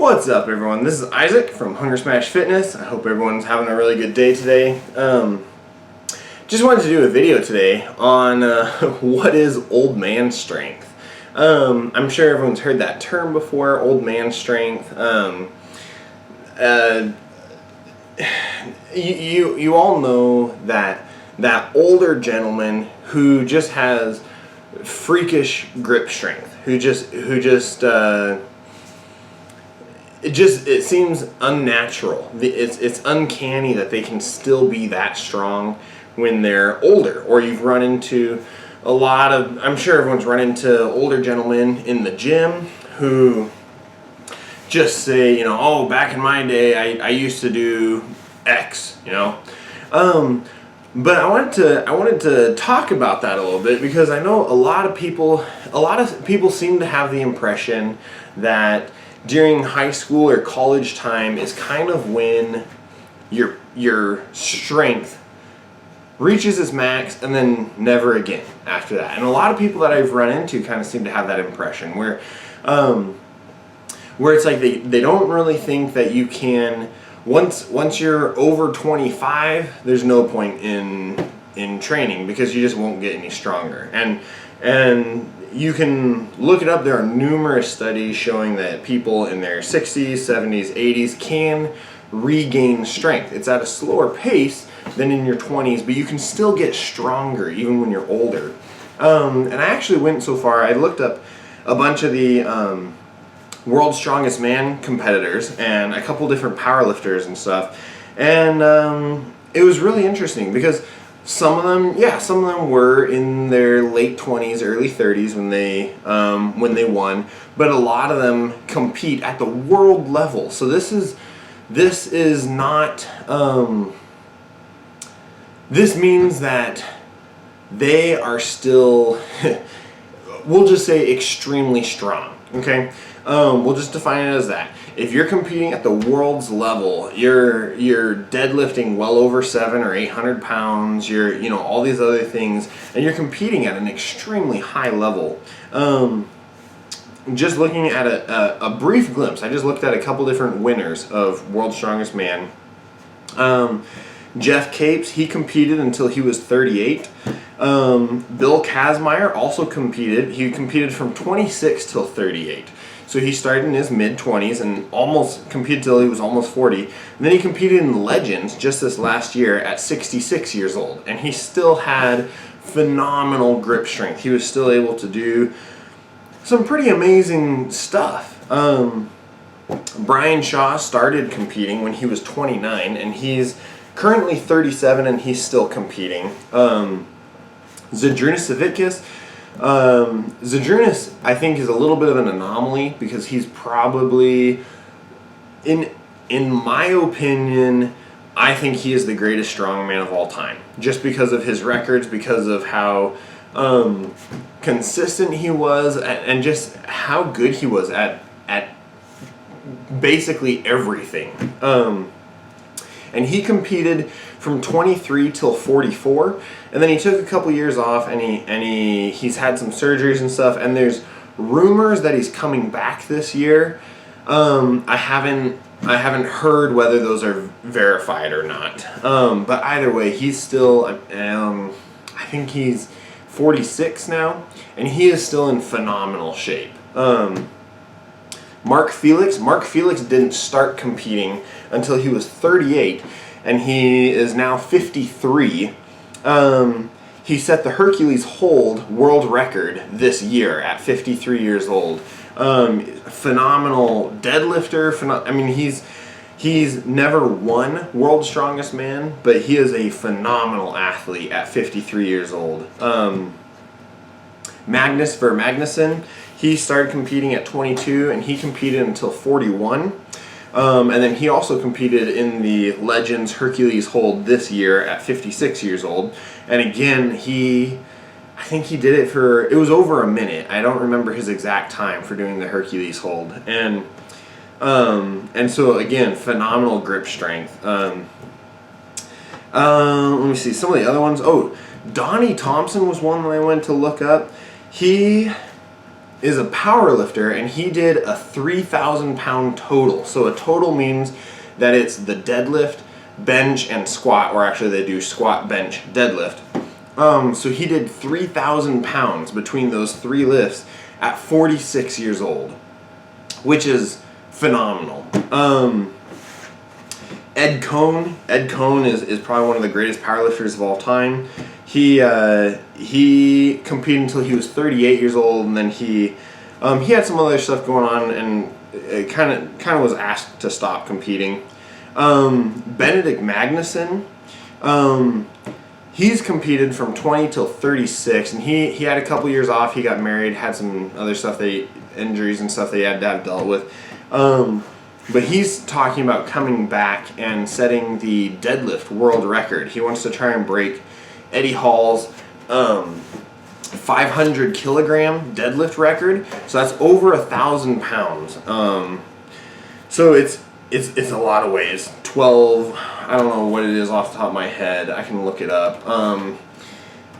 What's up, everyone? This is Isaac from Hunger Smash Fitness. I hope everyone's having a really good day today. Just wanted to do a video today on what is old man strength. I'm sure everyone's heard that term before, old man strength. You all know that older gentleman who just has freakish grip strength, it seems unnatural. It's uncanny that they can still be that strong when they're older. Or you've run into I'm sure everyone's run into older gentlemen in the gym who just say, oh, back in my day I used to do X, But I wanted to talk about that a little bit because I know a lot of people seem to have the impression that during high school or college time is kind of when your strength reaches its max and then never again after that. And a lot of people that I've run into kind of seem to have that impression where it's like they don't really think that you can, once you're over 25, there's no point in training because you just won't get any stronger. And you can look it up. There are numerous studies showing that people in their 60s, 70s, 80s can regain strength. It's at a slower pace than in your 20s, but you can still get stronger even when you're older. And I actually went so far, I looked up a bunch of the World's Strongest Man competitors and a couple different powerlifters and stuff. And it was really interesting because some of them were in their late 20s, early 30s when they won, but a lot of them compete at the world level. So this is not this means that they are still we'll just say extremely strong, okay? We'll just define it as that. If you're competing at the world's level, you're deadlifting well over 700 or 800 pounds, you're all these other things, and you're competing at an extremely high level. Just looking at a brief glimpse, I just looked at a couple different winners of World's Strongest Man. Jeff Capes, he competed until he was 38. Bill Kazmaier also competed. He competed from 26 till 38. So he started in his mid-20s and almost competed till he was almost 40. And then he competed in Legends just this last year at 66 years old. And he still had phenomenal grip strength. He was still able to do some pretty amazing stuff. Brian Shaw started competing when he was 29, and he's currently 37 and he's still competing. Zydrunas Savickas, Zydrunas, I think, is a little bit of an anomaly because he's probably, in my opinion, I think he is the greatest strongman of all time. Just because of his records, because of how consistent he was, and just how good he was at basically everything. And he competed from 23 till 44, and then he took a couple years off, and he's had some surgeries and stuff. And there's rumors that he's coming back this year. I haven't heard whether those are verified or not. But either way, he's still I think he's 46 now, and he is still in phenomenal shape. Mark Felix didn't start competing until he was 38, and he is now 53. He set the Hercules hold world record this year at 53 years old. Phenomenal deadlifter. He's never won World's Strongest Man, but he is a phenomenal athlete at 53 years old. Magnus Magnuson, he started competing at 22, and he competed until 41. And then he also competed in the Legends Hercules hold this year at 56 years old. And again, I think he did it it was over a minute. I don't remember his exact time for doing the Hercules hold. And so again, phenomenal grip strength. Let me see some of the other ones. Oh, Donnie Thompson was one that I went to look up. He is a power lifter, and he did a 3,000 pound total. So a total means that it's the deadlift, bench, and squat, or actually they do squat, bench, deadlift. So he did 3,000 pounds between those 3 lifts at 46 years old, which is phenomenal. Coan is probably one of the greatest powerlifters of all time. He competed until he was 38 years old, and then he had some other stuff going on, and it kind of was asked to stop competing. Benedict Magnuson, he's competed from 20 till 36, and he had a couple years off. He got married, had some other stuff, injuries and stuff they had to have dealt with. But he's talking about coming back and setting the deadlift world record. He wants to try and break Eddie Hall's 500 kilogram deadlift record. So that's over 1,000 pounds. So it's a lot of weight. It's 12. I don't know what it is off the top of my head. I can look it up.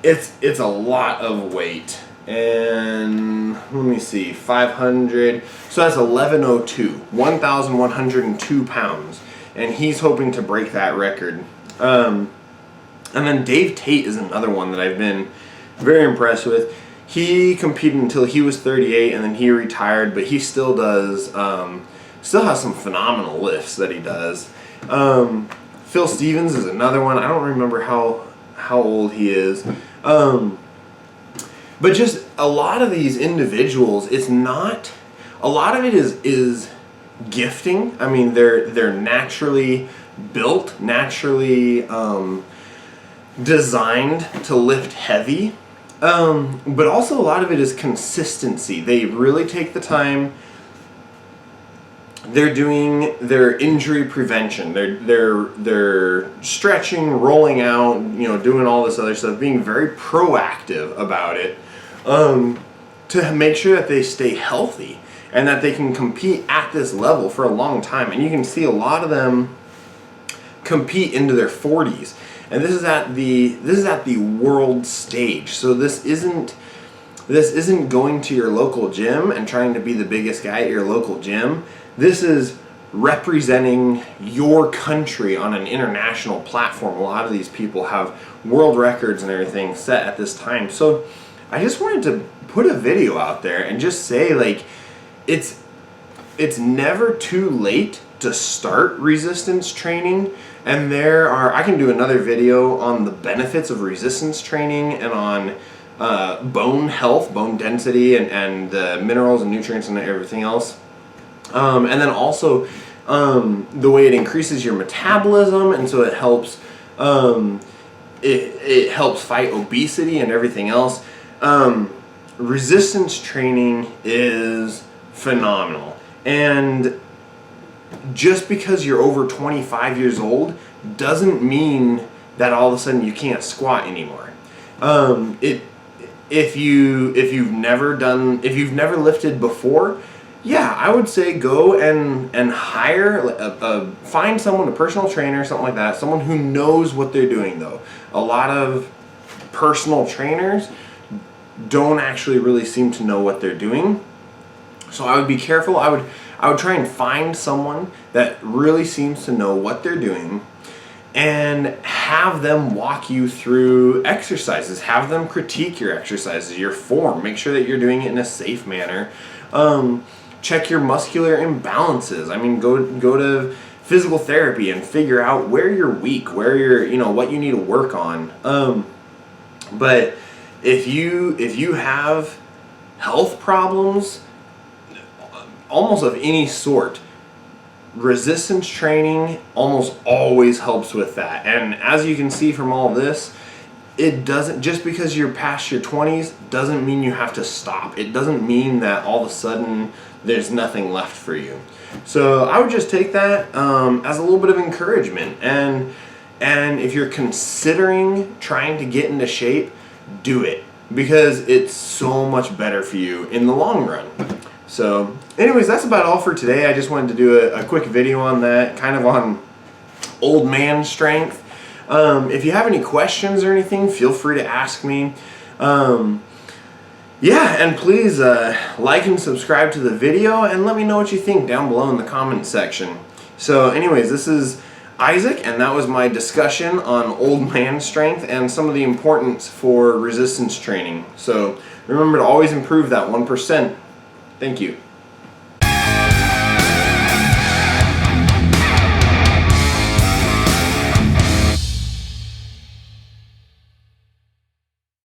It's a lot of weight. And let me see, 500. So that's 1102, 1,102 pounds, and he's hoping to break that record. And then Dave Tate is another one that I've been very impressed with. He competed until he was 38, and then he retired, but he still does, still has some phenomenal lifts that he does. Phil Stevens is another one. I don't remember how old he is. But just a lot of these individuals, it's not, a lot of it is gifting. I mean, they're naturally built, naturally designed to lift heavy. But also a lot of it is consistency. They really take the time. They're doing their injury prevention. They're stretching, rolling out, doing all this other stuff, being very proactive about it, to make sure that they stay healthy and that they can compete at this level for a long time. And you can see a lot of them compete into their 40s. And this is at the world stage. So this isn't going to your local gym and trying to be the biggest guy at your local gym. This is representing your country on an international platform. A lot of these people have world records and everything set at this time. So I just wanted to put a video out there and just say, like, it's never too late to start resistance training. And I can do another video on the benefits of resistance training and on bone health, bone density, and the minerals and nutrients and everything else. And then also the way it increases your metabolism, and so it helps it helps fight obesity and everything else. Resistance training is phenomenal, and just because you're over 25 years old doesn't mean that all of a sudden you can't squat anymore. If you've never lifted before, yeah, I would say go and hire, find someone, a personal trainer, something like that, someone who knows what they're doing. Though a lot of personal trainers don't actually really seem to know what they're doing, so I would be careful. I would try and find someone that really seems to know what they're doing, and have them walk you through exercises. Have them critique your exercises, your form. Make sure that you're doing it in a safe manner. Check your muscular imbalances. I mean, go to physical therapy and figure out where you're weak, where you're, what you need to work on. But if you have health problems, almost of any sort, resistance training almost always helps with that. And as you can see from all this, it doesn't, just because you're past your 20s doesn't mean you have to stop. It doesn't mean that all of a sudden there's nothing left for you. So I would just take that as a little bit of encouragement. And if you're considering trying to get into shape, do it, because it's so much better for you in the long run. So anyways, that's about all for today. I just wanted to do a quick video on that, kind of on old man strength. If you have any questions or anything, feel free to ask me. Yeah, and please like and subscribe to the video and let me know what you think down below in the comment section. So anyways, this is Isaac, and that was my discussion on old man strength and some of the importance for resistance training. So remember to always improve that 1%. Thank you.